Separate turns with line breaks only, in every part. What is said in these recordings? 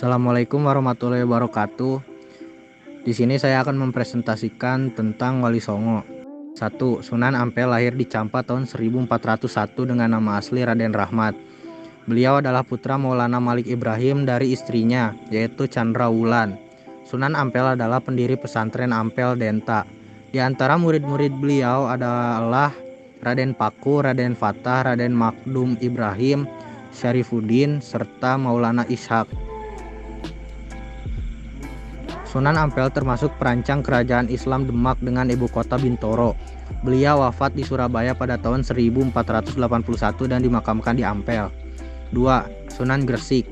Assalamualaikum warahmatullahi wabarakatuh. Di sini saya akan mempresentasikan tentang Wali Songo. 1. Sunan Ampel lahir di Campa tahun 1401 dengan nama asli Raden Rahmat. Beliau adalah putra Maulana Malik Ibrahim dari istrinya, yaitu Chandra Wulan. Sunan Ampel adalah pendiri pesantren Ampel Denta. Di antara murid-murid beliau adalah Raden Paku, Raden Fatah, Raden Makdum Ibrahim, Syarifuddin, serta Maulana Ishak. Sunan Ampel termasuk perancang kerajaan Islam Demak dengan ibu kota Bintoro. Beliau wafat di Surabaya pada tahun 1481 dan dimakamkan di Ampel. 2. Sunan Gresik.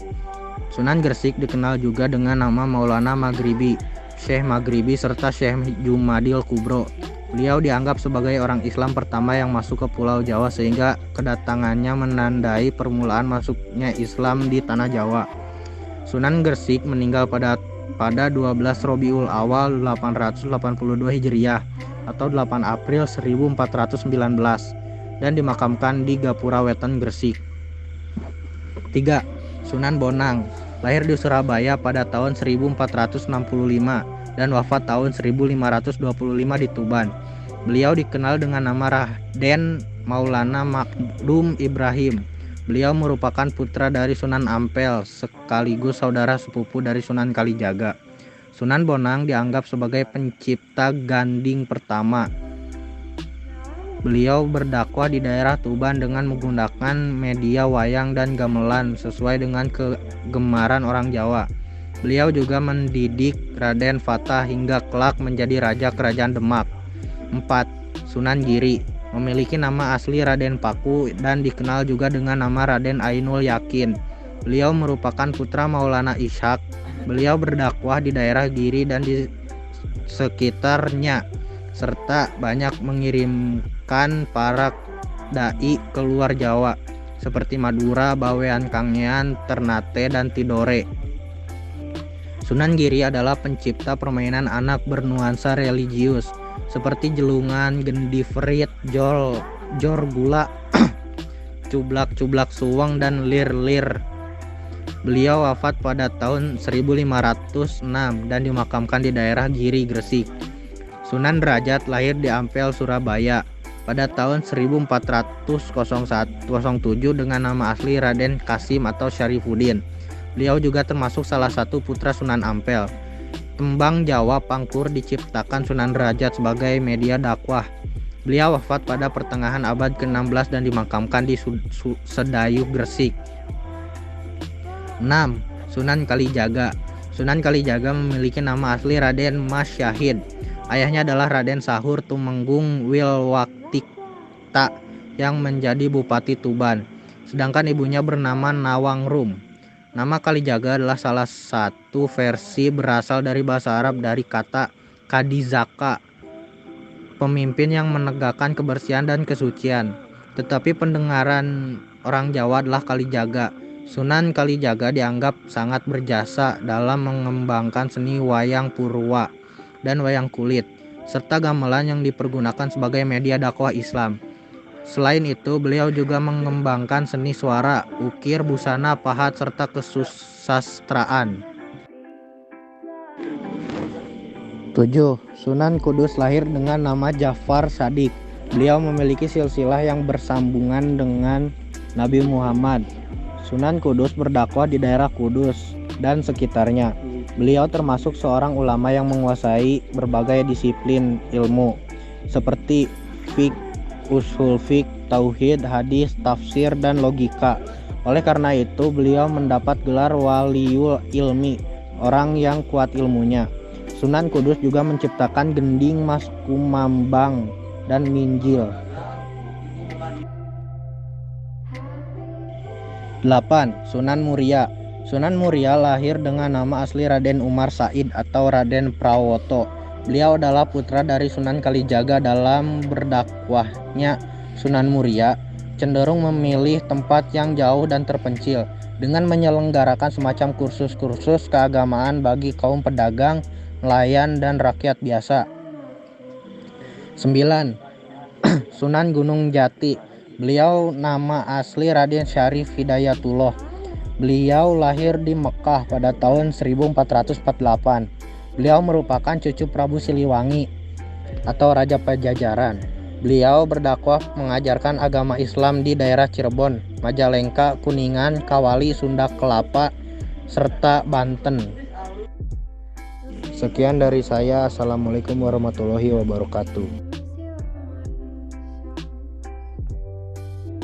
Sunan Gresik dikenal juga dengan nama Maulana Maghribi, Syekh Maghribi, serta Syekh Jumadil Kubro. Beliau dianggap sebagai orang Islam pertama yang masuk ke Pulau Jawa sehingga kedatangannya menandai permulaan masuknya Islam di tanah Jawa. Sunan Gresik meninggal pada 12 Robiul Awal 882 Hijriah atau 8 April 1419 dan dimakamkan di Gapura Wetan, Gresik. 3. Sunan Bonang lahir di Surabaya pada tahun 1465 dan wafat tahun 1525 di Tuban. Beliau dikenal dengan nama Raden Maulana Makdum Ibrahim. Beliau merupakan putra dari Sunan Ampel sekaligus saudara sepupu dari Sunan Kalijaga. Sunan Bonang dianggap sebagai pencipta ganding pertama. Beliau berdakwah di daerah Tuban dengan menggunakan media wayang dan gamelan sesuai dengan kegemaran orang Jawa. Beliau juga mendidik Raden Fatah hingga kelak menjadi raja kerajaan Demak. 4. Sunan Giri memiliki nama asli Raden Paku dan dikenal juga dengan nama Raden Ainul Yakin. Beliau merupakan putra Maulana Ishak. Beliau berdakwah di daerah Giri dan di sekitarnya, serta banyak mengirimkan para dai keluar Jawa seperti Madura, Bawean, Kangean, Ternate, dan Tidore. Sunan Giri adalah pencipta permainan anak bernuansa religius seperti jelungan, gendiferit, jor gula, cublak suweng, dan lir-lir. Beliau wafat pada tahun 1506 dan dimakamkan di daerah Giri, Gresik. Sunan Derajat lahir di Ampel, Surabaya pada tahun 1407 dengan nama asli Raden Kasim atau Syarifuddin. Beliau juga termasuk salah satu putra Sunan Ampel. Tembang Jawa Pangkur diciptakan Sunan Derajat sebagai media dakwah. Beliau wafat pada pertengahan abad ke-16 dan dimakamkan di Sedayu, Gresik. 6. Sunan Kalijaga. Sunan Kalijaga memiliki nama asli Raden Mas Syahid. Ayahnya adalah Raden Sahur Tumenggung Wilwaktikta yang menjadi Bupati Tuban, sedangkan ibunya bernama Nawangrum. Nama Kalijaga adalah salah satu versi berasal dari bahasa Arab dari kata Kadizaka, pemimpin yang menegakkan kebersihan dan kesucian. Tetapi pendengaran orang Jawa adalah Kalijaga. Sunan Kalijaga dianggap sangat berjasa dalam mengembangkan seni wayang purwa dan wayang kulit, serta gamelan yang dipergunakan sebagai media dakwah Islam. Selain itu, beliau juga mengembangkan seni suara, ukir, busana, pahat, serta kesusastraan. 7. Sunan Kudus lahir dengan nama Ja'far Shadiq. Beliau memiliki silsilah yang bersambungan dengan Nabi Muhammad. Sunan Kudus berdakwah di daerah Kudus dan sekitarnya. Beliau termasuk seorang ulama yang menguasai berbagai disiplin ilmu seperti fiqh, usul fiqh, tauhid, hadis, tafsir, dan logika. Oleh karena itu, beliau mendapat gelar Waliul Ilmi, orang yang kuat ilmunya. Sunan Kudus juga menciptakan gending, mas kumambang, dan minjil. 8. Sunan Muria. Sunan Muria lahir dengan nama asli Raden Umar Said atau Raden Prawoto. Beliau adalah putra dari Sunan Kalijaga. Dalam berdakwahnya, Sunan Muria cenderung memilih tempat yang jauh dan terpencil dengan menyelenggarakan semacam kursus-kursus keagamaan bagi kaum pedagang, nelayan, dan rakyat biasa. 9. Sunan Gunung Jati. Beliau nama asli Raden Syarif Hidayatullah. Beliau lahir di Mekah pada tahun 1448. Beliau merupakan cucu Prabu Siliwangi atau Raja Pajajaran. Beliau berdakwah mengajarkan agama Islam di daerah Cirebon, Majalengka, Kuningan, Kawali, Sunda Kelapa, serta Banten. Sekian dari saya. Assalamualaikum warahmatullahi wabarakatuh.